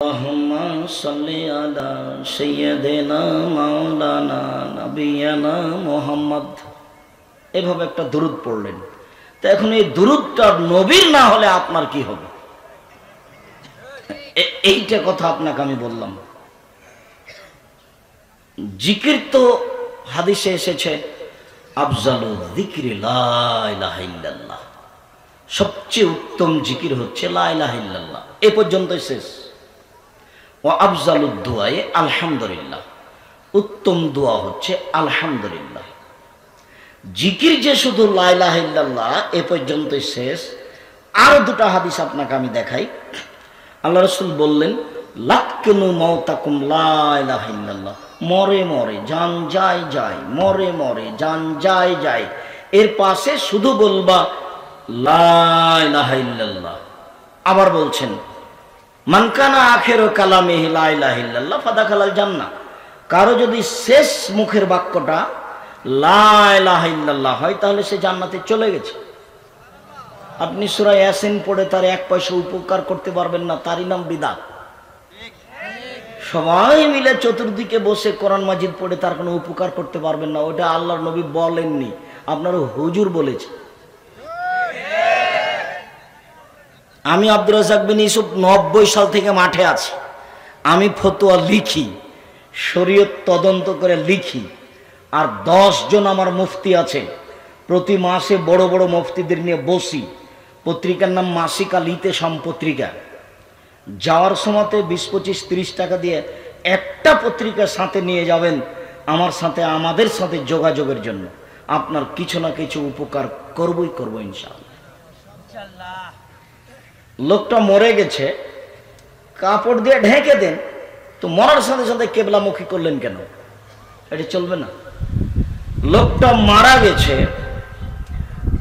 আল্লাহুম্মা সাল্লি আলা সাইয়্যিদিনা মাওলানা নাবিয়ানা মুহাম্মদ। এভাবে একটা দুরূদ পড়লেন। তো এখন এই দুরূদটা নবীর না হলে আপনার কি হবে? এইটা কথা আপনাকে আমি বললাম। জিকির তো হাদিসে এসেছে আফজালু যিকরি লা ইলাহা ইল্লাল্লাহ, সবচেয়ে উত্তম জিকির হচ্ছে লা ইলাহা ইল্লাল্লাহ। এ পর্যন্তই শেষ। ও আফজালুদ দুআয়ে আলহামদুলিল্লাহ, উত্তম দোয়া হচ্ছে আলহামদুলিল্লাহ। জিকির যে শুধু লা ইলাহা ইল্লাল্লাহ এ পর্যন্তই শেষ। আরো দুটো হাদিস আপনাকে আমি দেখাই। আল্লাহ রাসূল বললেন লাক্কিনু মাউতাকুম লা ইলাহা ইল্লাল্লাহ, মরে মরে জান যায় যায়, মরে মরে জান যায় যায়, এর পাশে শুধু বলবা লা ইলাহা ইল্লাল্লাহ। আবার বলছেন মান কানা আখিরু কালামিহি লা ইলাহা ইল্লাল্লাহ ফাদাখালাল জান্নাহ, কারো যদি শেষ মুখের বাক্যটা লা ইলাহা ইল্লাল্লাহ হয় তাহলে সে জান্নাতে চলে গেছে। আপনি সূরা ইয়াসিন পড়ে তার এক পয়সা উপকার করতে পারবেন না, তারই নাম বিদআত। সবাই মিলে চতুর্দিকে বসে কোরআন মাজিদ পড়ে তার কোনো উপকার করতে পারবেন না, ওটা আল্লাহর নবী বলেননি, আপনার হুজুর বলেছে। আমি আব্দুর রাজ্জাক বিন ইউসুফ 90 সাল থেকে মাঠে আছি। আমি ফতোয়া লিখি, শরীয়ত তদন্ত করে লিখি, আর 10 জন আমার মুফতি আছে। প্রতি মাসে বড় বড় মুফতিদের নিয়ে বসি। পত্রিকার নাম মাসিক আল ইতেশাম পত্রিকা। যাওয়ার সময়তে 20-25-30 টাকা দিয়ে একটা পত্রিকার সাথে নিয়ে যাবেন, আমার সাথে আমাদের সাথে যোগাযোগের জন্য। আপনার কিছু না কিছু উপকার করবই করবো ইনশাআল্লাহ। লোকটা মরে গেছে, কাপড় দিয়ে ঢেকে দেন, তো মরার সাথে সাথে কেবলামুখী করলেন কেন? এটা চলবে না। লোকটা মারা গেছে,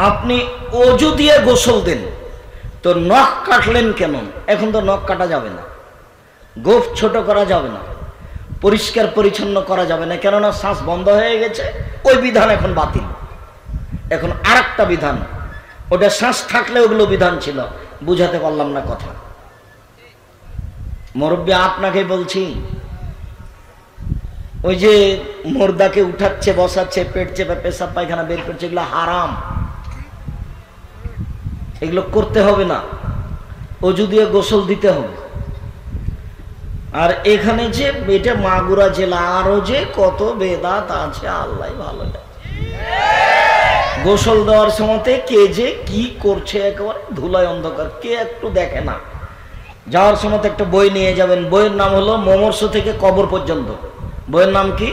আপনি ওযু দিয়ে গোসল দেন, তো নখ কাটলেন কেন? এখন তো নখ কাটা যাবে না, গোঁফ ছোট করা যাবে না, পরিষ্কার পরিচ্ছন্ন করা যাবে না, কেননা শ্বাস বন্ধ হয়ে গেছে। ওই বিধান এখন বাতিল। এখন আরেকটা বিধান, ওটা শ্বাস থাকলে ওগুলো বিধান ছিল। বুঝাতে পারলাম না কথা। মুরব্বী আপনাকে বলছি, ওই যে মুর্দাকে উঠাচ্ছে বসাচ্ছে, পেট চেপে পেশাব পায়খানা বের করছে, এগুলো হারাম, এগুলো করতে হবে না। ওযু দিয়ে গোসল দিতে হবে। আর এখানে যে এটা মাগুরা জেলা, আরো যে কত বেদাত আছে আল্লাহ ভালো জানে। গোসল দেওয়ার সময়তে কে যে কি করছে একেবারে ধুলায় অন্ধকার, কে একটু দেখে না। যাওয়ার সময় একটা বই নিয়ে যাবেন, বইয়ের নাম হলো মমর্ষ থেকে কবর পর্যন্ত। বইয়ের নাম কি?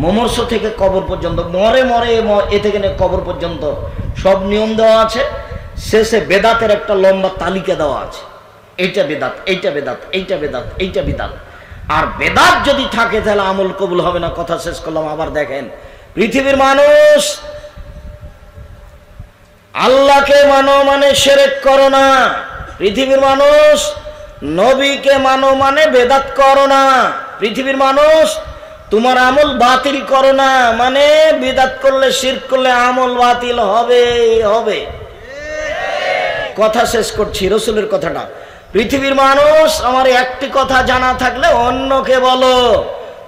মমর্ষ থেকে কবর পর্যন্ত। মরে মরে এ থেকে কবর পর্যন্ত সব নিয়ম দেওয়া আছে। শেষে বেদাতের একটা লম্বা তালিকা দেওয়া আছে, এইটা বেদাত, এইটা বেদাত, এইটা বেদাত, এইটা বিদাত। আর বেদাত যদি থাকে তাহলে আমল কবুল হবে না। কথা শেষ করলাম। আবার দেখেন, পৃথিবীর মানুষ আল্লাহকে মানো মানে শিরক করো না। পৃথিবীর মানুষ নবীকে মানো মানে বেদাত করো না। পৃথিবীর মানুষ তোমার আমল বাতিল করো না মানে বিদাত করলে শিরক করলে আমল বাতিল হবে হবে। কথা শেষ করছি, রসুলের কথাটা। পৃথিবীর মানুষ আমার একটি কথা জানা থাকলে অন্যকে বলো।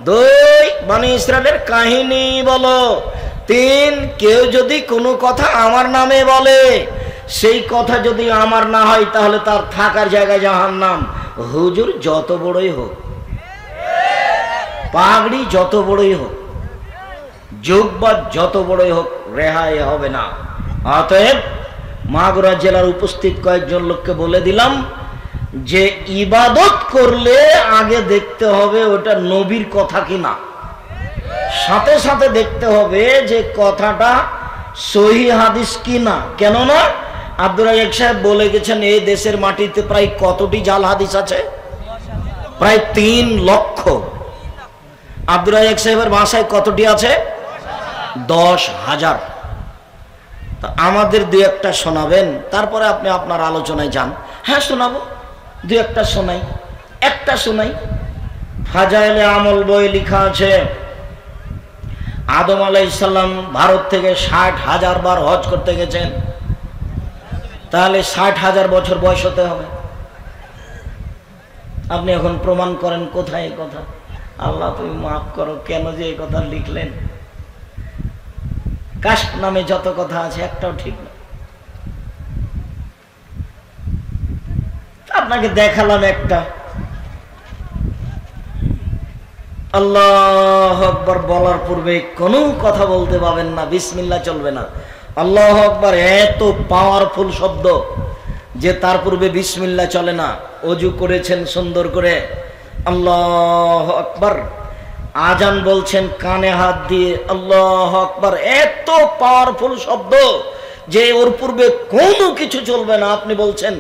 2 বনি ইসরাইলের কাহিনী বলো। 3 কেউ যদি কোনো কথা আমার নামে বলে, সেই কথা যদি আমার না হয় তাহলে তার থাকার জায়গায় জাহান্নাম। হুজুর যত বড়ই হোক, পাগড়ি যত বড়ই হোক, যোগবাদ যত বড়ই হোক, রেহাই হবে না। অতএব মাগুরা জেলার উপস্থিত কয়েকজন লোককে বলে দিলাম যে ইবাদত করলে আগে দেখতে হবে ওটা নবীর কথা কিনা, সাথে সাথে দেখতে হবে যে কথাটা সহিহ হাদিস কিনা। কেননা আব্দুর রাজ্জাক সাহেব বলে গেছেন এই দেশের মাটিতে প্রায় কতটি জাল হাদিস আছে? প্রায় 3 লক্ষ। আব্দুর রাজ্জাক সাহেবের ভাষায় কতটি আছে? 10,000। তা আমাদের 2-1টা শোনাবেন, তারপরে আপনি আপনার আলোচনায় যান। হ্যাঁ শোনাবো, 2-1টা শোনাই। একটা শোনাই। ফাজাইলে আমল বই লেখা আছে আদম আলাইহিস সালাম ভারত থেকে 60,000 বার হজ করতে গেছেন, তাহলে 60,000 বছর বয়স হতে হবে। আপনি এখন প্রমাণ করেন কোথায় এই কথা? আল্লাহ তুমি মাফ করো, কেন যে এই কথা লিখলেন? কাশফ নামে যত কথা আছে একটাও ঠিক না। আপনাকে দেখালাম একটা। আল্লাহু আকবার বলার পূর্বে কোনো কথা বলতে পাবেন না, বিসমিল্লাহ চলবে না। আল্লাহু আকবার এত পাওয়ারফুল শব্দ যে তার পূর্বে বিসমিল্লাহ চলে না। ওযু করেছেন সুন্দর করে, আল্লাহু আকবার, আজান বলছেন কানে হাত দিয়ে, আল্লাহু আকবার, এত পাওয়ারফুল শব্দ যে ওর পূর্বে কোনো কিছু চলবে না। আপনি বলছেন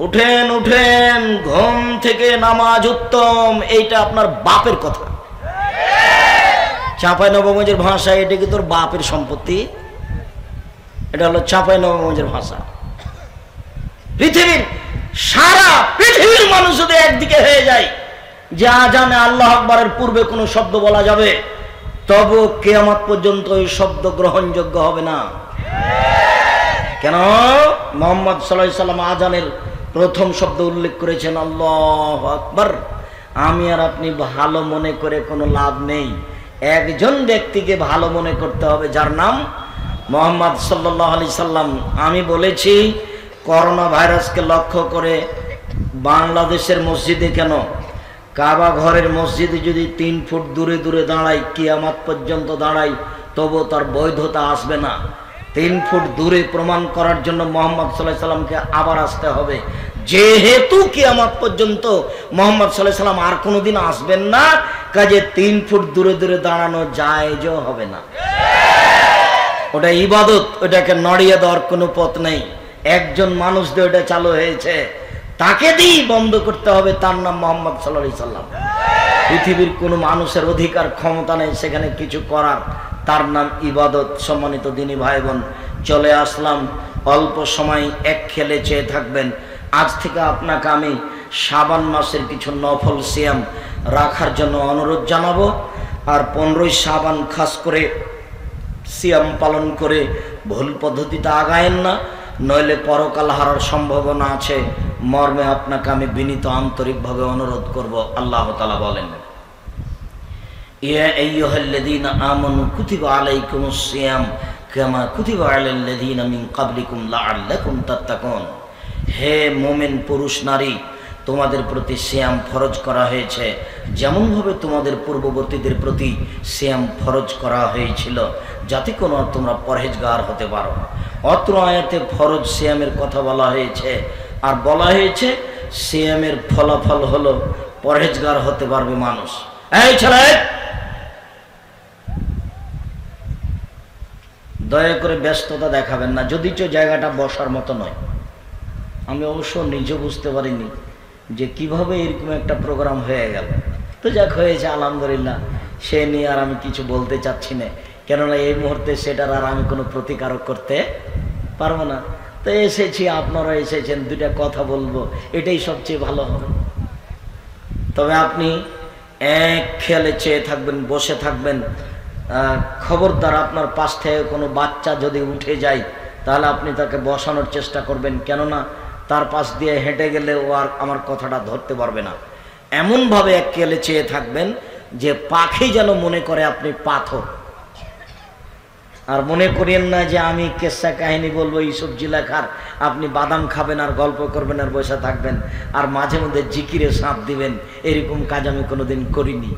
উঠেন উঠেন, ঘুম থেকে নামাজ উত্তম, এইটা আপনার বাপের কথা। চাঁপাইনবাবগঞ্জের ভাষায় এটা কি তোর বাপের সম্পত্তি? এটা হলো চাঁপাইনবাবগঞ্জের ভাষা। পৃথিবীর সারা পৃথিবীর মানুষ যদি একদিকে হয়ে যায় যে আজানে আল্লাহু আকবারের পূর্বে কোনো শব্দ বলা যাবে, তবু কিয়ামত পর্যন্ত ওই শব্দ গ্রহণযোগ্য হবে না। কেন? মুহাম্মদ সাল্লাল্লাহু আলাইহি সাল্লাম আজানের প্রথম শব্দ উল্লেখ করেছেন আল্লাহু আকবার। আমি আর আপনি ভালো মনে করে কোনো লাভ নেই। একজন ব্যক্তিকে ভালো মনে করতে হবে, যার নাম মুহাম্মদ সাল্লাল্লাহু আলাইহি সাল্লাম। আমি বলেছি করোনা ভাইরাসকে লক্ষ্য করে বাংলাদেশের মসজিদে কেন, কাবা ঘরের মসজিদে যদি 3 ফুট দূরে দূরে দাঁড়াই, কিয়ামত পর্যন্ত দাঁড়াই, তবু তার বৈধতা আসবে না। 3 ফুট দূরে প্রমাণ করার জন্য মুহাম্মদ সাল্লাল্লাহু আলাইহি সাল্লামকে আবার আসতে হবে। যেহেতু কিয়ামত পর্যন্ত মুহাম্মদ সাল্লাল্লাহু আলাইহি সাল্লাম আর কোনোদিন আসবেন না, কাজে 3 ফুট দূরে দূরে দাঁড়ানো জায়েজও হবে না। ওটা ইবাদত, ওটাকে নড়িয়ে দেওয়ার কোনো পথ নেই। একজন মানুষ দিয়ে ওটা চালু হয়েছে, তাকে দিয়েই বন্ধ করতে হবে। তার নাম মুহাম্মদ সাল্লাল্লাহু আলাইহি সাল্লাম। পৃথিবীর কোনো মানুষের অধিকার ক্ষমতা নেই সেখানে কিছু করার, তার নাম ইবাদত। সম্মানিত দিনী ভাই বোন, চলে আসলাম। অল্প সময় এক খেলে চেয়ে থাকবেন। আজ থেকে আপনাকে আমি শাবান মাসের কিছু নফল সিয়াম রাখার জন্য অনুরোধ জানাবো। আর 15ই শাবান খাস করে সিয়াম পালন করে ভুল পদ্ধতিতে আগায়েন না, নইলে পরকাল হারার সম্ভাবনা আছে। মর্মে আপনাকে আমি বিনীত আন্তরিকভাবে অনুরোধ করব। আল্লাহ তাআলা বলেন, ইয়া আইয়ুহাল্লাযীনা আমানু কুতিবা আলাইকুমুস সিয়াম কামা কুতিবা আলাল্লাযীনা মিন ক্বাবলিকুম লাআল্লাকুম তাত্তাকুন। হে মুমিন পুরুষ নারী, তোমাদের প্রতি সিয়াম ফরজ করা হয়েছে যেমনভাবে তোমাদের পূর্ববর্তীদের প্রতি সিয়াম ফরজ করা হয়েছিল, যাতে কোনো তোমরা পরহেজগার হতে পারো। অত্র আয়াতে ফরজ সিয়ামের কথা বলা হয়েছে, আর বলা হয়েছে সিয়ামের ফলাফল হলো পরহেজগার হতে পারবে মানুষ। এই ছেলে, দয়া করে ব্যস্ততা দেখাবেন না, যদিচ জায়গাটা বসার মতো নয়। আমি অবশ্য নিজে বুঝতে পারিনি যে কিভাবে এরকম একটা প্রোগ্রাম হয়ে গেল। তো যাক হয়েছে, আলহামদুলিল্লাহ। সে নিয়ে আর আমি কিছু বলতে চাচ্ছি না, কেননা এই মুহূর্তে সেটার আর আমি কোনো প্রতিকারক করতে পারবো না। তো এসেছি, আপনারা এসেছেন, দুটা কথা বলবো, এটাই সবচেয়ে ভালো হবে। তবে আপনি এক খেয়ালে চেয়ে থাকবেন, বসে থাকবেন। খবরদার, আপনার পাশ থেকে কোনো বাচ্চা যদি উঠে যায় তাহলে আপনি তাকে বসানোর চেষ্টা করবেন, কেননা তার পাশ দিয়ে হেঁটে গেলে ও আর আমার কথাটা ধরতে পারবে না। এমনভাবে এক খেয়ালে চেয়ে থাকবেন যে পাখি যেন মনে করে আপনি পাথর। আর মনে করিয়েন না যে আমি কেসা কাহিনী বলবো, এই সবজি লেখার, আপনি বাদাম খাবেন আর গল্প করবেন আর বসে থাকবেন আর মাঝে মধ্যে জিকিরে সাঁপ দিবেন। এরকম কাজ আমি কোনোদিন করিনি,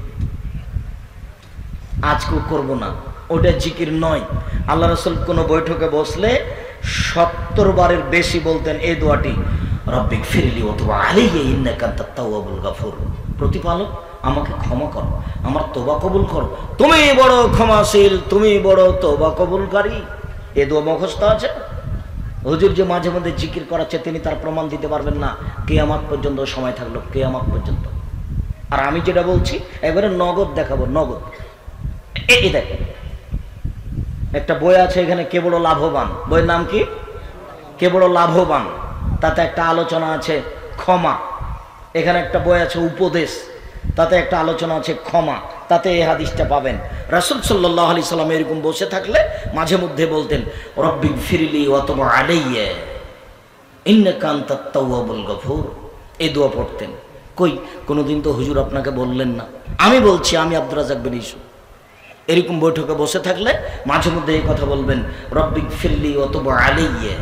আজকেও করব না। ওটা জিকির নয়। আল্লাহ রাসূল কোনো বৈঠকে বসলে 70 বারের বেশি বলতেন এই দোয়াটি, রব্বিক ফিরলি ওয়া তুব আলাইয়া ইন্নাকা আনতাত তাওয়াবুল গাফুর। প্রতিপালক, আমাকে ক্ষমা করো, আমার তওবা কবুল করো, তুমি বড় ক্ষমাশীল, তুমি বড় তওবা কবুলকারী। এ দোয়া মুখস্থ আছে। হুজুর যে মাঝে মধ্যে জিকির করাচ্ছে, তিনি তার প্রমাণ দিতে পারবেন না কিয়ামত পর্যন্ত সময় থাকলো, কিয়ামত পর্যন্ত। আর আমি যেটা বলছি এবারে নগদ দেখাবো, নগদ। এই দেখেন, একটা বই আছে এখানে, কে বড় লাভবান। বইয়ের নাম কি? কে বড় লাভবান। তাতে একটা আলোচনা আছে ক্ষমা। এখানে একটা বই আছে উপদেশ, তাতে একটা আলোচনা আছে ক্ষমা। তাতে এই হাদিসটা পাবেন। রাসূল সাল্লাল্লাহু আলাইহি সাল্লাম এরকম বসে থাকলে মাঝে মধ্যে বলতেন, রব্বিক ফিরলি ওয়া তুব আলাইয়া ইন্নাকা আনতাত তাওয়াবুল গাফুর। এই দোয়া পড়তেন। কই কোনোদিন তো হুজুর আপনাকে বললেন না। আমি বলছি, আমি আব্দুর রাজ্জাক বিন ইউসুফ। এরকম বৈঠকে বসে থাকলে মাঝে মধ্যে এই কথা বলবেন, রব্বিক ফিরলি ওয়া তুব আলাইয়া,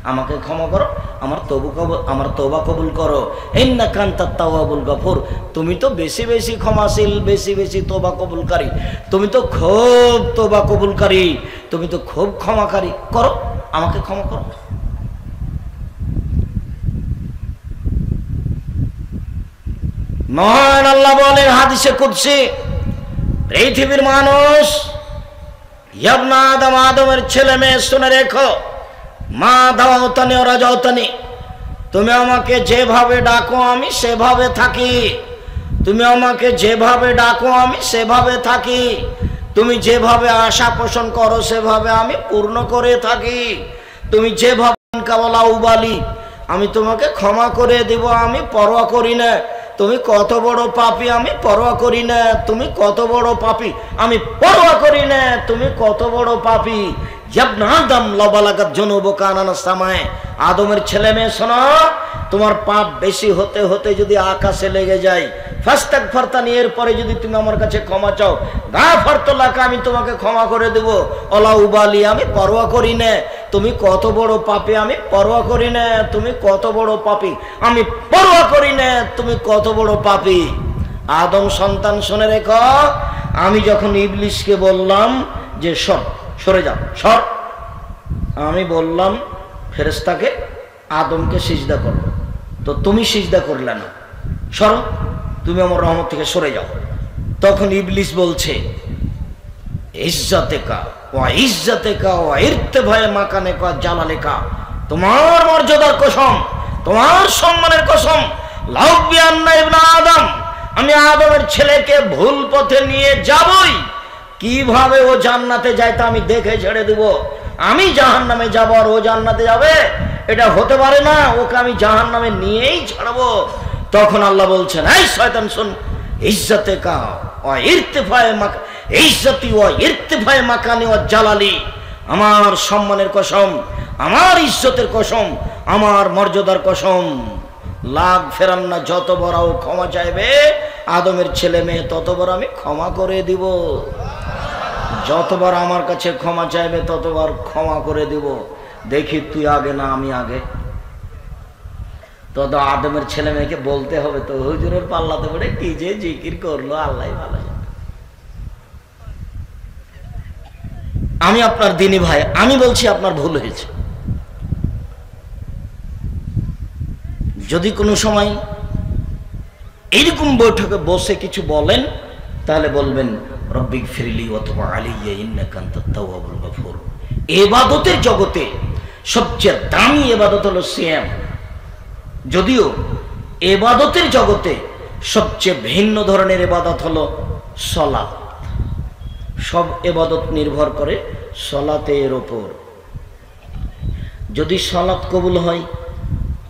আমাকে ক্ষমা করো, আমার তওবা কবুল করো, ইন্নাকা আনতাত তাওয়াবুল গফুর, তুমি তো বেশি বেশি ক্ষমাশীল, বেশি বেশি তওবা কবুলকারী, তুমি তো খুব তওবা কবুলকারী, তুমি তো খুব ক্ষমাকারী, করো, আমাকে ক্ষমা করো। মহান আল্লাহ বলেন হাদিসে কুদসি, পৃথিবীর মানুষ, ইবনা আদম, আদমের ছেলে মেয়ে শুনে রেখো, মা দাওয়াতানি ওয়া রাজাওতানি, তুমি আমাকে যেভাবে ডাকো আমি সেভাবে থাকি, তুমি আমাকে যেভাবে ডাকো আমি সেভাবে থাকি, তুমি যেভাবে আশা পোষণ করো সেভাবে আমি পূর্ণ করে থাকি, তুমি যেভাবে কাওয়ালা উবালি, আমি তোমাকে ক্ষমা করে দেব, আমি পরোয়া করি না তুমি কত বড় পাপী, আমি পরোয়া করি না তুমি কত বড় পাপী, আমি পরোয়া করি না তুমি কত বড় পাপী। ইবনা আদম লাবালাগাত যুনুবুকা আনানাস সামায়ে, আদমের ছেলে মেয়ে শোনো, তোমার পাপ বেশি হতে হতে যদি আকাশে লেগে যায়, ফাস্তাগফারতানি, এরপরে যদি তুমি আমার কাছে ক্ষমা চাও, গাফারতু লাকা, আমি তোমাকে ক্ষমা করে দেব, ওয়ালা উবালি, আমি পরোয়া করি না তুমি কত বড় পাপী, আমি পরোয়া করি না তুমি কত বড় পাপী, আমি পরোয়া করি না তুমি কত বড় পাপী। আদম সন্তান শুনে রেখো, আমি যখন ইবলিসকে বললাম যে সরে যাও, সর, আমি বললাম ফেরেশতাকে আদমকে সিজদা করো, তো তুমি সিজদা করলে না, সরো, তুমি আমার রহমত থেকে সরে যাও। তখন ইবলিস বলছে, ইজ্জাতেকা ওয়া ইজ্জাতেকা ওয়া ইরতিফায়ে মাকানেকা জালালেকা, তোমার মর্যাদার কসম, তোমার সম্মানের কসম, লাউবিয়ান্না ইবনা আদম, আমি আদমের ছেলেকে ভুল পথে নিয়ে যাবই, কিভাবে ও জান্নাতে যায় তা আমি দেখে ছেড়ে দেব, আমি জাহান্নামে যাব আর ও জান্নাতে যাবে, এটা হতে পারে না, ওকে আমি জাহান্নামে নিয়েই ছাড়বো। তখন আল্লাহ বলছেন, এই শয়তান শুন, ইজ্জাতেকা ওয়া ইরতিফায়ে ইজ্জতি ওয়া ইরতিফায়ে মাকানি ওয়া জালালি, আমার সম্মানের কসম, আমার ইজ্জতের কসম, আমার মর্যাদার কসম, লাগ ফেরান না, যতবার ও ক্ষমা চাইবে আদমের ছেলে মেয়ে ততবার আমি ক্ষমা করে দিব, যতবার আমার কাছে ক্ষমা চাইবে ততবার ক্ষমা করে দিব, দেখি তুই আগে না আমি আগে। তো আদমের ছেলে মেয়েকে বলতে হবে তো, হুজুরের পাল্লাতে পড়ে কি যে জিকির করলো, আল্লাহ ভালো। আমি আপনার দিনী ভাই, আমি বলছি আপনার ভুল হয়েছে। যদি কোনো সময় এইরকম বৈঠকে বসে কিছু বলেন, তাহলে বলবেন রব্বিক ফিরলি ওয়া তুব আলাইয়া ইন্নাকা আনতাত তাওয়াবুল গফুর। ইবাদতের জগতে সবচেয়ে দামি ইবাদত হলো সিয়াম, যদিও ইবাদতের জগতে সবচেয়ে ভিন্ন ধরনের ইবাদত হলো সালাত। সব ইবাদত নির্ভর করে সালাতের উপর। যদি সালাত কবুল হয়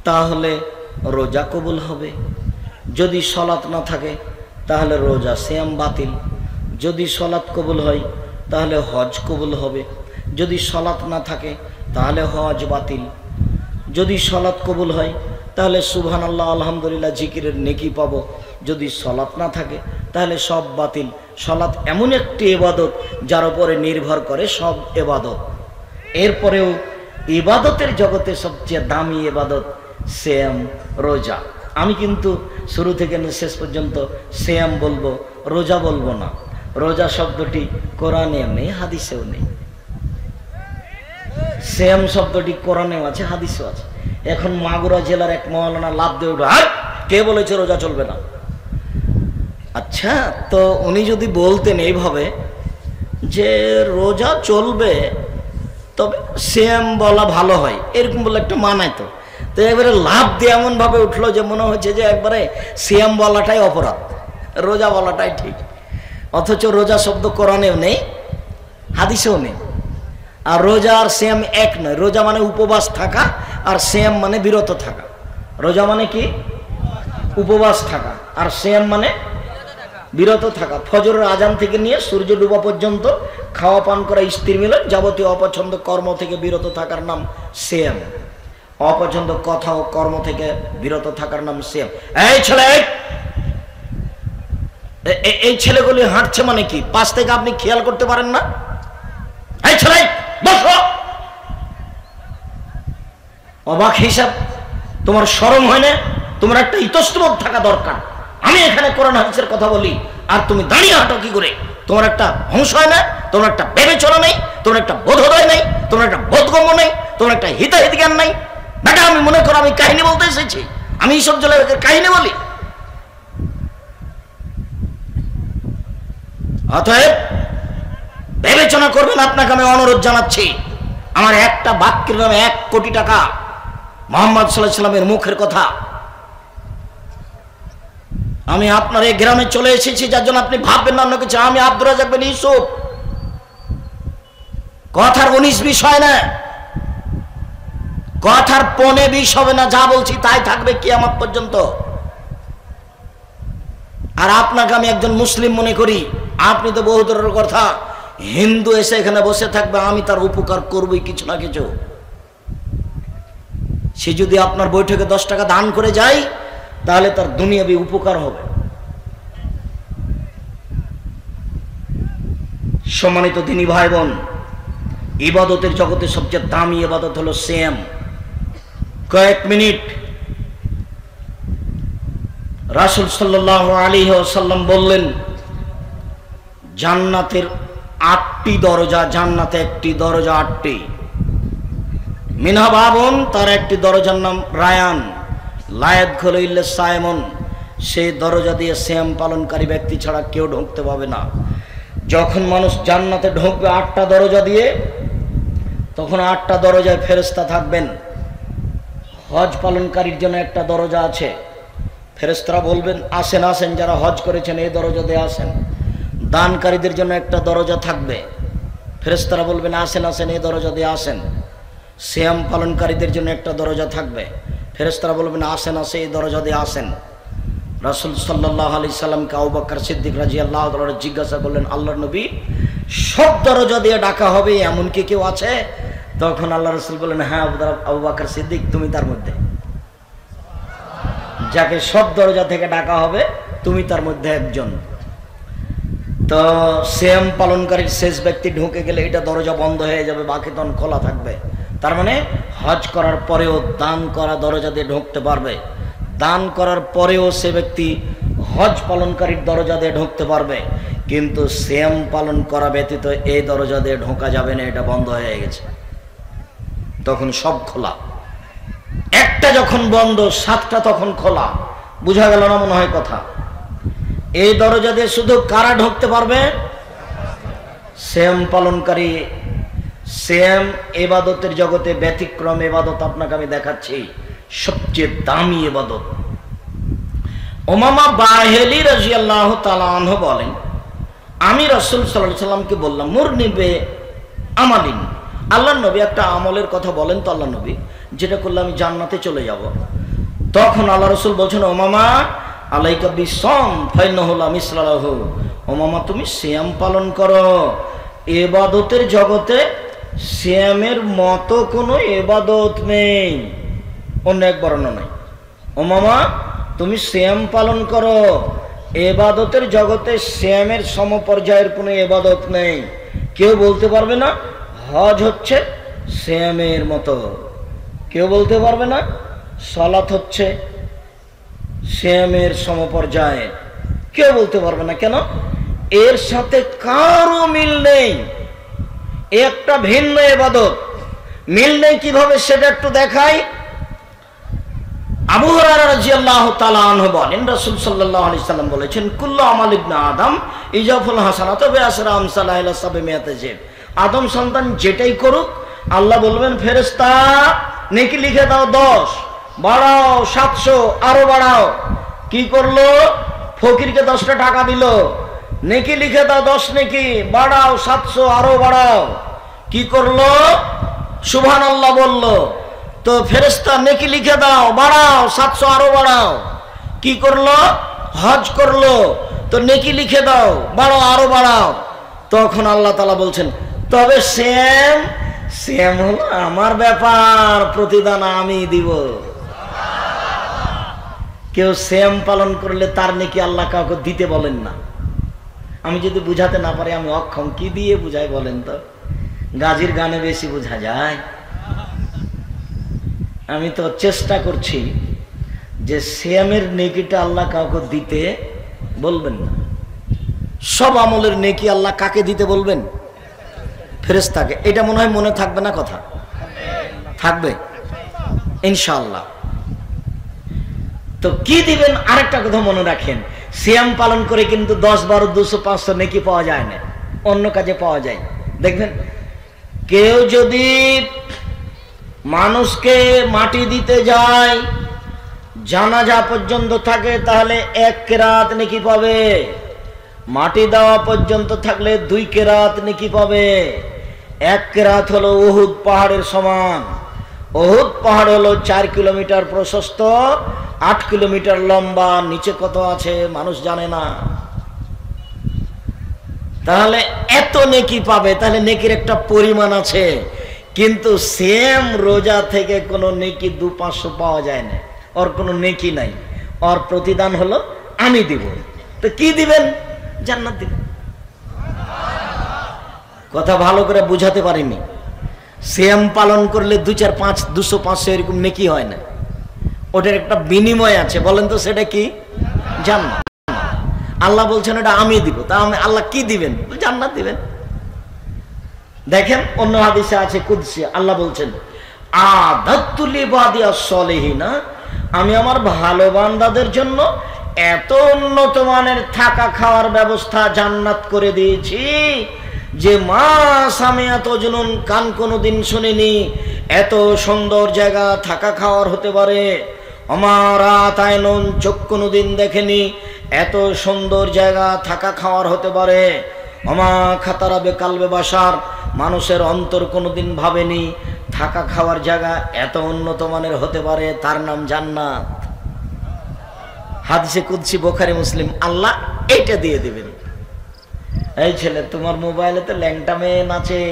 তাহলে রোজা কবুল হবে, যদি সালাত না থাকে তাহলে রোজা সিয়াম বাতিল, যদি সালাত কবুল হয় তাহলে হজ কবুল হবে, যদি সালাত না থাকে তাহলে হজ বাতিল, যদি সালাত কবুল হয় তাহলে সুবহানাল্লাহ আলহামদুলিল্লাহ জিকিরের নেকি পাবো, যদি সালাত না থাকে তাহলে সব বাতিল। সালাত এমন একটি ইবাদত যার উপরে নির্ভর করে সব ইবাদত। এরপরেও ইবাদতের জগতে সবচেয়ে দামি ইবাদত সিয়াম, রোজা। আমি কিন্তু শুরু থেকে শেষ পর্যন্ত সিয়াম বলবো, রোজা বলবো না। রোজা শব্দটি কোরআনেও নেই, হাদিসেও নেই। সিয়াম শব্দটি কোরআনেও আছে, হাদিসেও আছে। এখন মাগুরা জেলার এক মাওলানা লাভ দিয়ে উঠে, কে বলেছে রোজা চলবে না? আচ্ছা, তো উনি যদি বলতেন এইভাবে যে রোজা চলবে তবে সিয়াম বলা ভালো হয়, এরকম বলে একটা মানায় তো। তো এবারে লাভ দিয়ে এমন ভাবে উঠলো যে মনে হচ্ছে যে একবারে সিয়াম বলাটাই অপরাধ, রোজা বলাটাই ঠিক। অথচ রোজা শব্দ কোরআনেও নেই, হাদিসেও নেই। আর রোজা আর সিয়াম এক নয়। রোজা মানে উপবাস থাকা, আর সিয়াম মানে বিরত থাকা। রোজা মানে কি? উপবাস থাকা, আর সিয়াম মানে বিরত থাকা। ফজরের আজান থেকে নিয়ে সূর্য ডুবা পর্যন্ত খাওয়া পান করা, স্ত্রী মিলন, যাবতীয় অপছন্দ কর্ম থেকে বিরত থাকার নাম সিয়াম। অপছন্দ কথা ও কর্ম থেকে বিরত থাকার নাম সিয়াম। এই ছেলে, এই ছেলেগুলি হাঁটছে মানে কি? পাশ থেকে আপনি খেয়াল করতে পারেন না? এই ছেলে বসো, অবাক হিসাব, তোমার শরম হয় না? তোমার একটা ইতস্তবোধ থাকা দরকার। আমি এখানে কোরআন হাদিসের কথা বলি আর তুমি দাঁড়িয়ে হাঁটো কি করে? তোমার একটা অংশ হয় না? তোমার একটা বিবেচনা নেই? তোমার একটা বোধোদয় নেই? তোমার একটা বোধগম্য নেই? তোমার একটা হিতাহিত জ্ঞান নাই? বেটা, আমি মনে করো আমি কাহিনী বলতে এসেছি, আমি এইসব জলের কাহিনী বলি? অতএব বিবেচনা করবেন। আপনাকে আমি অনুরোধ জানাচ্ছি, আমার একটা বাক্যের নামে 1 কোটি টাকা। মুহাম্মদ সাল্লাল্লাহু আলাইহি সাল্লামের মুখের কথা। আমি আপনার এই গ্রামে চলে এসেছি যার জন্য আপনি ভাববেন না অন্য কিছু। আমি আব্দুর রাজ্জাক বিন ইউসুফ, কথার 19 বিশ হয় না, কথার 15-20 হবে না। যা বলছি তাই থাকবে কিয়ামত পর্যন্ত। আর আপনাকে আমি একজন মুসলিম মনে করি। আপনি তো বহু দূরের কথা, হিন্দু এসে এখানে বসে থাকবে, আমি তার উপকার করবই কিছু না কিছু। সে যদি আপনার বৈঠকে 10 টাকা দান করে যায়, তাহলে তার দুনিয়াবি উপকার হবে। সম্মানিত দিনী ভাই বোন, ইবাদতের জগতে সবচেয়ে দামি ইবাদত হলো সিয়াম। কয়েক মিনিট রাসূল সাল্লাল্লাহু আলাইহি ওয়াসাল্লাম বললেন, জান্নাতের 8টি দরজা, জান্নাতে একটি দরজা 8টি। মিনহা বাবুন, তার একটি দরজার নাম রায়ান, লা ইয়াদখুলু ইল্লা সায়মুন, সেই দরজা দিয়ে সিয়াম পালনকারী ব্যক্তি ছাড়া কেউ ঢুকতে পাবে না। যখন মানুষ জান্নাতে ঢুকবে 8টা দরজা দিয়ে, তখন 8টা দরজায় ফেরেশতা থাকবেন। হজ পালনকারীর জন্য একটা দরজা আছে, ফেরেশতারা বলবেন আসেন আসেন, যারা হজ করেছেন এই দরজা দিয়ে আসেন। দানকারীদের জন্য একটা দরজা থাকবে, ফেরেশতারা বলবেন আসেন আসেন এই দরজা দিয়ে আসেন। সিয়াম পালনকারীদের জন্য একটা দরজা থাকবে, ফেরেশতারা বলবেন আসেন আসেন এই দরজা দিয়ে আসেন। রাসূল সাল্লাল্লাহু আলাইহি সাল্লামকে আবু বকর সিদ্দিক রাদিয়াল্লাহু তাআলা জিজ্ঞাসা করলেন, আল্লাহর নবী, সব দরজা দিয়ে ডাকা হবে এমন কি কেউ আছে? তখন আল্লাহ রাসূল বললেন, হ্যাঁ আবু বকর সিদ্দিক, তুমি তার মধ্যে। যাকে সব দরজা থেকে ডাকা হবে তুমি তার মধ্যে একজন। তো সিয়াম পালনকারীর শেষ ব্যক্তি ঢুকে গেলে এটা দরজা বন্ধ হয়ে যাবে, বাকি তখন খোলা থাকবে। তার মানে হজ করার পরেও দান করা দরজা দিয়ে ঢুকতে পারবে, দান করার পরেও সে ব্যক্তি হজ পালনকারীর দরজা দিয়ে ঢুকতে পারবে। কিন্তু সিয়াম পালন করা ব্যতীত এই দরজা দিয়ে ঢোকা যাবে না, এটা বন্ধ হয়ে গেছে। তখন সব খোলা। একটা যখন বন্ধ, 7টা তখন খোলা। বুঝা গেল না মনে হয় কথা? এই দরজা দিয়ে শুধু কারা ঢুকতে পারবে? সিয়াম পালনকারী। সিয়াম ইবাদতের জগতে ব্যতিক্রম ইবাদত। আপনাকে আমি দেখাচ্ছি সবচেয়ে দামি ইবাদত। উমামা বাহিলি রাদিয়াল্লাহু তাআলা আনহু বলেন, আমি রাসূল সাল্লাল্লাহু আলাইহি সাল্লামকে বললাম, মুরনি বে আমালিন, আল্লাহর নবী একটা আমলের কথা বলেন তো আল্লাহর নবী, যেটা করলে আমি জান্নাতে চলে যাব। তখন আল্লাহ রাসূল বলছেন, উমামা আলাইকা বিসম ফাইন্নাহু লা মিসলা লাহু, উমামা তুমি সিয়াম পালন করো। ইবাদতের জগতে সিয়ামের মতো কোনো ইবাদত নেই, অন্য এক বর্ণনা নাই। উমামা তুমি সিয়াম পালন করো, ইবাদতের জগতে সিয়ামের সমপর্যায়ের কোনো ইবাদত নেই। কেউ বলতে পারবে না হজ হচ্ছে সিয়ামের মতো, কেউ বলতে পারবে না সালাত হচ্ছে সিয়ামের সমপর্যায়ে, কেউ বলতে পারবে না। কেন? এর সাথে কারো মিল নেই, একটা ভিন্ন ইবাদত। মিল নেই কিভাবে সেটা একটু দেখাই। আবু হুরায়রা রাদিয়াল্লাহু তাআলা আনহু বলেন, রাসূল সাল্লাল্লাহু আলাইহি সাল্লাম বলেছেন, কুল্লু আমাল ইবনে আদম ইজাফুল হাসানাতু বিআশরি আমসালিহা ইলা 700 জিব। আদম সন্তান যেটাই করুক, আল্লাহ বলবেন ফেরেশতা নেকি লিখে দাও 10, বাড়াও 700, আরো বাড়াও। কি করলো? ফকিরকে 10টা টাকা দিল, নেকি লিখে দাও 10 নেকি, বাড়াও 700, আরো বাড়াও। কি করলো? সুবহানাল্লাহ বলল, তো ফেরেশতা নেকি লিখে দাও, বাড়াও 700, আরো বাড়াও। কি করলো? হজ করলো, তো নেকি লিখে দাও, বাড়াও আরো বাড়াও। তখন আল্লাহ তাআলা বলছেন, তবে সিয়াম হলো আমার ব্যাপার, প্রতিদান আমি দিব। কেউ সিয়াম পালন করলে তার নেকি আল্লাহ কাউকে দিতে বলেন না, আমি যদি বুঝাতে না পারি আমি অক্ষম, কি দিয়ে বুঝাই বলেন তো? গাজীর গানে বেশি বোঝা যায়। আমি তো চেষ্টা করছি যে সিয়ামের নেকিটা আল্লাহ কাউকে দিতে বলবেন না। সব আমলের নেকি আল্লাহ কাকে দিতে বলবেন? ফেরেশতাকে। এটা মনে হয় মনে থাকবে না? কথা থাকবে ইনশাআল্লাহ। তো কি দিবেন আরেকটা কথা মনে রাখেন, সিয়াম পালন করে কিন্তু 10, 12, 200, 500 নেকি পাওয়া যায় না, অন্য কাজে পাওয়া যায়। দেখবেন কেউ যদি মানুষকে মাটি দিতে যায়, জানাজা পর্যন্ত থাকে, তাহলে 1 কেরাত নেকি পাবে। মাটি দেওয়া পর্যন্ত থাকলে 2 কেরাত নেকি পাবে। 1 কেরাত হলো উহুদ পাহাড়ের সমান। উহুদ পাহাড় হলো 4 কিলোমিটার প্রশস্ত, 8 কিলোমিটার লম্বা, নিচে কত আছে মানুষ জানে না। তাহলে এত নেকি পাবে, তাহলে নেকির একটা পরিমাণ আছে। কিন্তু সেম রোজা থেকে কোনো নেকি 200-500 পাওয়া যায় না, ওর কোনো নেকি নাই। ওর প্রতিদান হলো আমি দিব। তো কি দিবেন? জান্নাত দিবেন। কথা ভালো করে বুঝাতে পারিনি। সিয়াম পালন করলে 2, 4, 5, 200, 500 এরকম নেকি হয় না, ওটার একটা বিনিময় আছে। বলেন তো সেটা কি? জান্নাত। আল্লাহ বলছেন এটা আমি দিব। তা আল্লাহ কি দিবেন? জান্নাত দিবেন। দেখেন অন্য হাদিসে আছে কুদসি, আল্লাহ বলছেন আদাতুল ইবাদিয়াস সলিহিনা, আমি আমার ভালো বান্দাদের জন্য এত উন্নত মানের থাকা খাওয়ার ব্যবস্থা জান্নাত করে দিয়েছি যে মা সামিয়াত ওজনুন, কান কোনোদিন শুনিনি এত সুন্দর জায়গা থাকা খাওয়ার হতে পারে। আমার আতায়নুন, চোখ কোনোদিন দেখেনি এত সুন্দর জায়গা থাকা খাওয়ার হতে পারে। আমা খাতারাবে কালবে বাসার, মানুষের অন্তর কোনোদিন ভাবেনি থাকা খাওয়ার জায়গা এত উন্নত মানের হতে পারে, তার নাম জান্নাত। হাদিসে কুদসি, বুখারী মুসলিম। আল্লাহ এইটা দিয়ে দিবেন। এই ছেলে, তোমার মোবাইলে তো ল্যাংটা মেয়ে নাচে,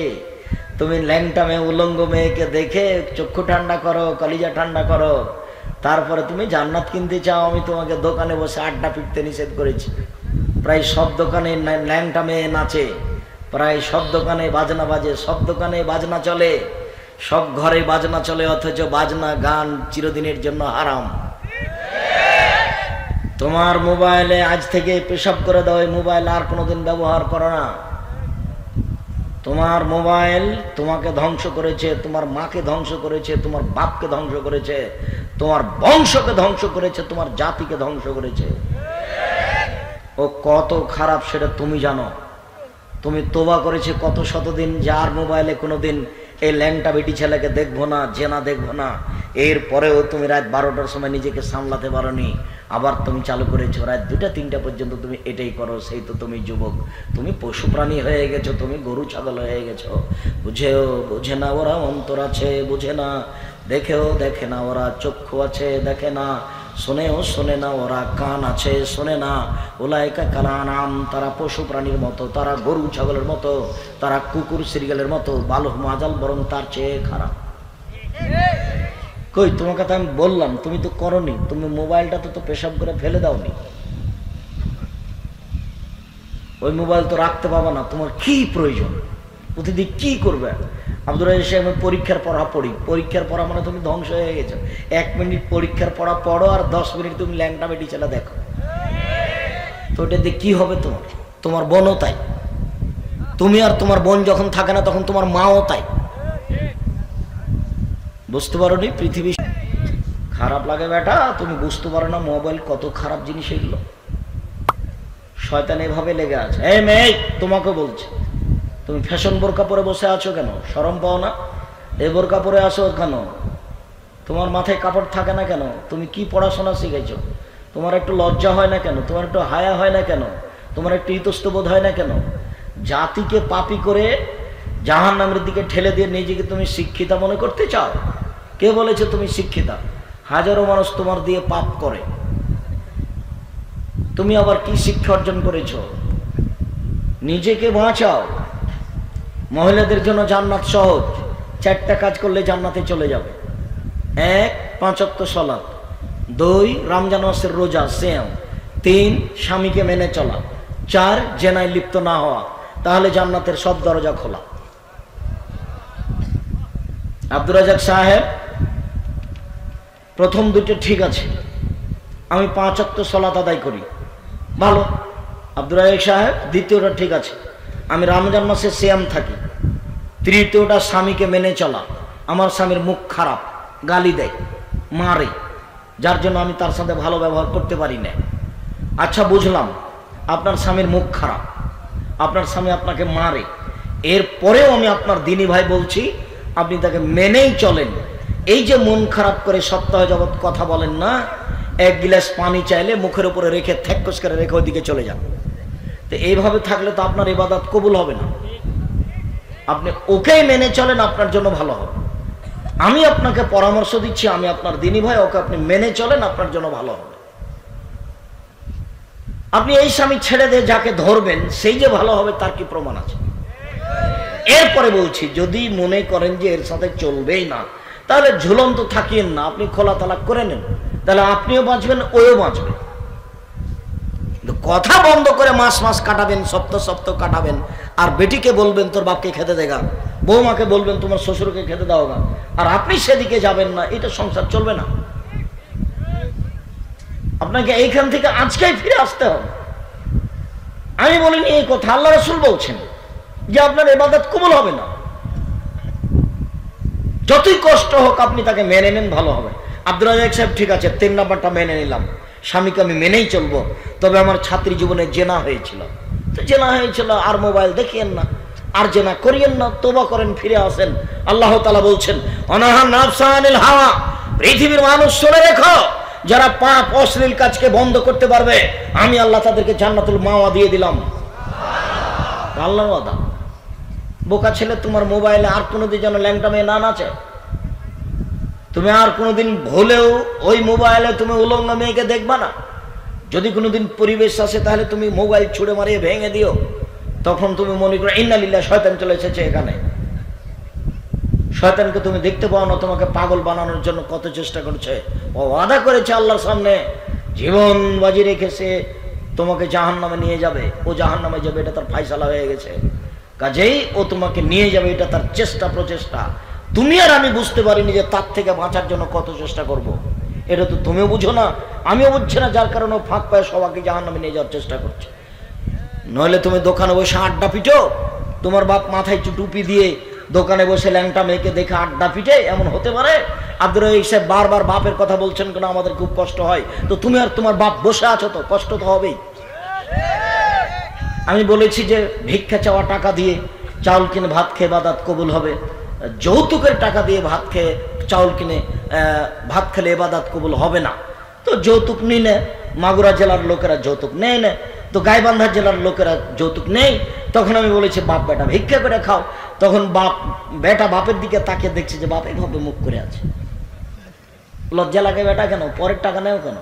তুমি ল্যাংটা মেয়ে উলঙ্গ মেয়েকে দেখে চক্ষু ঠান্ডা করো, কলিজা ঠান্ডা করো, তারপরে তুমি জান্নাত কিনতে চাও। আমি তোমাকে দোকানে বসে আড্ডা পিটতে নিষেধ করেছি। প্রায় সব দোকানে ল্যাংটা মেয়ে নাচে, প্রায় সব দোকানে বাজনা বাজে, সব দোকানে বাজনা চলে, সব ঘরে বাজনা চলে, অথচ বাজনা গান চিরদিনের জন্য হারাম। তোমার মোবাইলে আজ থেকে পেশাব করে দাও, এই মোবাইল আর কোনোদিন ব্যবহার করো না। তোমার মোবাইল তোমাকে ধ্বংস করেছে, তোমার মাকে ধ্বংস করেছে, তোমার বাপকে ধ্বংস করেছে, তোমার বংশকে ধ্বংস করেছে, তোমার জাতিকে ধ্বংস করেছে। ও কত খারাপ সেটা তুমি জানো। তুমি তোবা করেছে কত শতদিন, যার মোবাইলে কোনোদিন এই ল্যাংটা বেটি ছেলেকে দেখবো না, জেনা দেখবো না। এরপরেও তুমি রাত 12টার সময় নিজেকে সামলাতে পারোনি, আবার তুমি চালু করেছো রাত 2টা 3টা পর্যন্ত তুমি এটাই করো। সেই তো তুমি যুবক, তুমি পশু প্রাণী হয়ে গেছো, তুমি গরু ছাগল হয়ে গেছো। বুঝেও বুঝে না ওরা, অন্তর আছে বুঝে না, দেখেও দেখে না ওরা, চক্ষু আছে দেখে না, শোনেও শোনে না ওরা, কান আছে শোনে না। উলাইকা কালানাম, তারা পশু প্রাণীর মতো, তারা গরু ছাগলের মতো, তারা কুকুর শ্রীগালের মতো, বালুহ মাজাল, বরং তার চেয়ে খারাপ। কই তোমাকে তো আমি বললাম, তুমি তো করনি। তুমি মোবাইলটা তো পেশাব করে ফেলে দাওনি, ওই মোবাইল তো রাখতে পাবা না। তোমার কি প্রয়োজন? প্রতিদিন কি করবে? আব্দুর রাজ্জাক সাহেব, পরীক্ষার পড়া পড়ি, পরীক্ষার পড়া মানে তুমি ধ্বংস হয়ে গেছো। 1 মিনিট পরীক্ষার পড়া পড়ো, আর 10 মিনিট তুমি ল্যাংটা বেটি ছেলে দেখো, তো ওটা দিয়ে কি হবে তোমার? তোমার বোনও তাই। তুমি আর তোমার বোন যখন থাকে না, তখন তোমার মাও তাই। বুঝতে পারো নি? পৃথিবী খারাপ লাগে বেটা, তুমি বুঝতে পারো না মোবাইল কত খারাপ জিনিস। এগুলো শয়তান এভাবে লেগে আছে। এই মেয়ে, তোমাকে বলছে, তুমি ফ্যাশন বোরকা পরে বসে আছো কেন? শরম পাও না? এই বোরকা পরে আসো কেন? তোমার মাথায় কাপড় থাকে না কেন? তুমি কি পড়াশোনা শিখেছো? তোমার একটু লজ্জা হয় না কেন? তোমার একটু হায়া হয় না কেন? তোমার একটু ইতস্তবোধ হয় না কেন? জাতিকে পাপী করে জাহান্নামের দিকে ঠেলে দিয়ে নিজেকে তুমি শিক্ষিতা মনে করতে চাও? কে বলেছে তুমি শিক্ষিতা? হাজারো মানুষ তোমার দিয়ে পাপ করে, তুমি আবার কি শিক্ষা অর্জন করেছো? নিজেকে বাঁচাও। মহিলাদের জন্য জান্নাত সহজ, 4টা কাজ করলে জান্নাতে চলে যাবে। 1, 5 ওয়াক্ত সালাত, 2 রমজান মাসের রোজা, সিয়াম, 3 স্বামীকে মেনে চলা, 4 জেনায় লিপ্ত না হওয়া, তাহলে জান্নাতের সব দরজা খোলা। আব্দুর রাজাক সাহেব প্রথম দুটো ঠিক আছে, আমি 5 ওয়াক্ত সালাত আদায় করি, ভালো। আব্দুর রাজাক সাহেব দ্বিতীয়টা ঠিক আছে, আমি রমজান মাসে সিয়াম থাকি। তৃতীয়টা স্বামীকে মেনে চলা, আমার স্বামীর মুখ খারাপ, গালি দেয়, মারে, যার জন্য আমি তার সাথে ভালো ব্যবহার করতে পারি না। আচ্ছা বুঝলাম, আপনার স্বামীর মুখ খারাপ, আপনার স্বামী আপনাকে মারে, এরপরেও আমি আপনার দিনী ভাই বলছি আপনি তাকে মেনেই চলেন। এই যে মন খারাপ করে সপ্তাহ যাবৎ কথা বলেন না, 1 গ্লাস পানি চাইলে মুখের উপরে রেখে থ্যাকস করে রেখে ওইদিকে চলে যান, তো এইভাবে থাকলে তো আপনার ইবাদত কবুল হবে না। আপনি ওকেই মেনে চলেন, আপনার জন্য ভালো হবে। আমি আপনাকে পরামর্শ দিচ্ছি, আমি আপনার দিনী ভাই, ওকে আপনি মেনে চলেন, আপনার জন্য ভালো হবে। আপনি এই স্বামী ছেড়ে দিয়ে যাকে ধরবেন সেই যে ভালো হবে তার কি প্রমাণ আছে? এরপরে বলছি, যদি মনে করেন যে এর সাথে চলবেই না, তাহলে ঝুলন্ত থাকিয়েন না, আপনি খোলা তালাক করে নেন, তাহলে আপনিও বাঁচবেন, ওও বাঁচবে। কথা বন্ধ করে মাস মাস কাটাবেন, সপ্তাহ সপ্তাহ কাটাবেন, আর বেটিকে বলবেন তোর বাপকে খেতে দেগা, বৌমাকে বলবেন তোমার শ্বশুরকে খেতে দাও গা, আর আপনি সেদিকে যাবেন না, এটা সংসার চলবে না। আপনাকে এইখান থেকে আজকেই ফিরে আসতে হবে। আমি বলিনি এই কথা, আল্লাহ রাসূল বলছেন যে আপনার ইবাদত কবুল হবে না। যতই কষ্ট হোক আপনি তাকে মেনে নেন, ভালো হবে। আব্দুর রাজাক সাহেব ঠিক আছে, 3 নাম্বারটা মেনে নিলাম, স্বামীকে আমি মেনেই চলবো। তবে আমার ছাত্রী জীবনে জেনা হয়েছিল, তো জেনা হয়েছিল, আর মোবাইল দেখিয়েন না, আর জেনা করিয়েন না, তওবা করেন, ফিরে আসেন। আল্লাহ তাআলা বলছেন অনাহা নাফসা আনিল হাওয়া, পৃথিবীর মানুষ শুনে রেখো, যারা পাপ অশ্লীল কাজকে বন্ধ করতে পারবে আমি আল্লাহ তাদেরকে জান্নাতুল মাওয়া দিয়ে দিলাম। আল্লাহর ওয়াদা। বোকা ছেলে, তোমার মোবাইলে আর কোনোদিন যেন ল্যাংটা মেয়ে না নাচে, তুমি আর কোনোদিন ভুলেও ওই মোবাইলে তুমি উলঙ্গ মেয়েকে দেখবা না। যদি কোনোদিন পরিবেশ আসে তাহলে তুমি মোবাইল ছুঁড়ে মারিয়ে ভেঙে দিও, তখন তুমি মনে করো ইন্না লিল্লাহ, শয়তান চলে এসেছে এখানে। শয়তানকে তুমি দেখতে পাও না, তোমাকে পাগল বানানোর জন্য কত চেষ্টা করছে। ও ওয়াদা করেছে আল্লাহর সামনে, জীবন বাজি রেখেছে তোমাকে জাহান্নামে নিয়ে যাবে, ও জাহান্নামে যাবে, এটা তার ফায়সালা হয়ে গেছে। কাজেই ও তোমাকে নিয়ে যাবে, এটা তার চেষ্টা প্রচেষ্টা। তুমি আর আমি বুঝতে পারিনি যে তার থেকে বাঁচার জন্য কত চেষ্টা করব। এটা তো তুমিও বুঝো না, আমিও বুঝছি না, যার কারণে ফাঁক পায়ে সবাইকে জাহান্নামে নিয়ে যাওয়ার চেষ্টা করছে। নইলে তুমি দোকানে বসে আড্ডা পিটো, তোমার বাপ মাথায় টুপি দিয়ে দোকানে বসে ল্যাংটা মেয়েকে দেখে আড্ডা পিটে, এমন হতে পারে? আব্দুর রাজাক সাহেব বারবার বাপের কথা বলছেন কেন, আমাদের খুব কষ্ট হয়, তো তুমি আর তোমার বাপ বসে আছো, তো কষ্ট তো হবেই। আমি বলেছি যে ভিক্ষা চাওয়া টাকা দিয়ে চাউল কিনে ভাত খেয়ে ইবাদত কবুল হবে, যৌতুকের টাকা দিয়ে ভাত খেয়ে চাউল কিনে ভাত খেলে ইবাদত কবুল হবে না। তো যৌতুক নিলে মাগুরা জেলার লোকেরা যৌতুক নেয় না, তো গাইবান্ধা জেলার লোকেরা যৌতুক নেই। তখন আমি বলেছি বাপ বেটা ভিক্ষা করে খাও। তখন বাপ বেটা বাপের দিকে তাকিয়ে দেখছে যে বাপ এইভাবে মুখ করে আছে, লজ্জা লাগে বেটা, কেন পরের টাকা নেও, কেন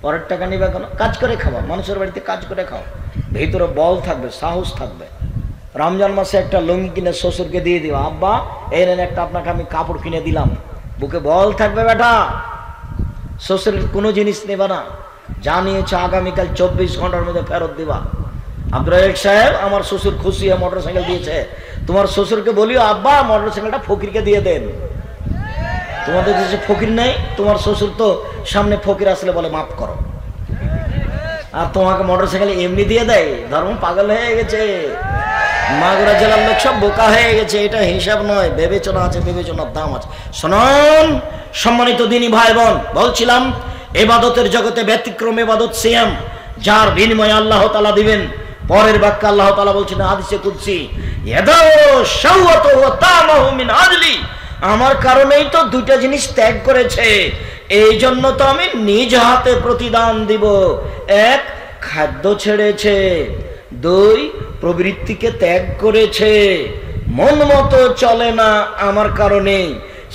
পরের টাকা নিবে, কেন কাজ করে খাওয়া, মানুষের বাড়িতে কাজ করে খাও, ভিতরে বল থাকবে, সাহস থাকবে। রমজান মাসে একটা লুঙ্গি কিনে শ্বশুরকে দিয়ে দিও, আব্বা এই নেন একটা আপনাকে আমি কাপড় কিনে দিলাম, বুকে বল থাকবে বেটা। শ্বশুরের কোনো জিনিস নেবা না, যা নিয়েছে আগামীকাল 24 ঘন্টার মধ্যে ফেরত দিবা। আব্দুর রাজাক সাহেব আমার শ্বশুর খুশি হয়ে মোটরসাইকেল দিয়েছে, তোমার শ্বশুরকে বলিও আব্বা মোটরসাইকেলটা ফকিরকে দিয়ে দেন। তোমাদের দেশে ফকির নেই, তোমার শ্বশুর তো সামনে ফকির আসলে বলে মাফ করো, আর তোমাকে মোটরসাইকেল এমনি দিয়ে দেয়। ধর্ম পাগল হয়ে গেছে, মাগুরা জেলার লোক সব বোকা হয়ে গেছে, এটা হিসাব নয়, বিবেচনা আছে, বিবেচনার দাম আছে। শুনুন সম্মানিত দিনী ভাই বোন, বলছিলাম ইবাদতের জগতে ব্যতিক্রম ইবাদত সিয়াম, যার বিনিময়ে আল্লাহ তাআলা দিবেন। পরের বাক্যে আল্লাহ তাআলা বলছেন হাদিসে কুদসি, ইয়াদাউ শাওয়াতু ওয়া তামাহু মিন আদলি, আমার কারণেই তো দুইটা জিনিস ত্যাগ করেছে, এই জন্য তো আমি নিজ হাতে প্রতিদান দিব। 1 খাদ্য ছেড়েছে, 2 প্রবৃত্তিকে ত্যাগ করেছে, মন মতো চলে না আমার কারণে,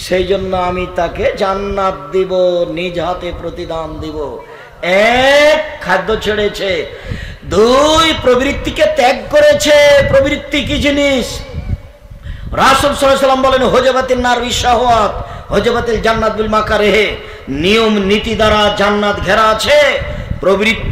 সেই জন্য আমি তাকে জান্নাত দিব, নিজ হাতে প্রতিদান দিব। 1 খাদ্য ছেড়েছে, 2 প্রবৃত্তিকে ত্যাগ করেছে। প্রবৃত্তি কি জিনিস? রাসূল সাল্লাল্লাহু আলাইহি ওয়াসাল্লাম বলেন হুজবাতিন নার বিশাহওয়াত হুজবাতিল জান্নাত বিল মাকারিহ, নিয়ম নীতি দ্বারা জান্নাত ঘেরা আছে, প্রবৃত্তি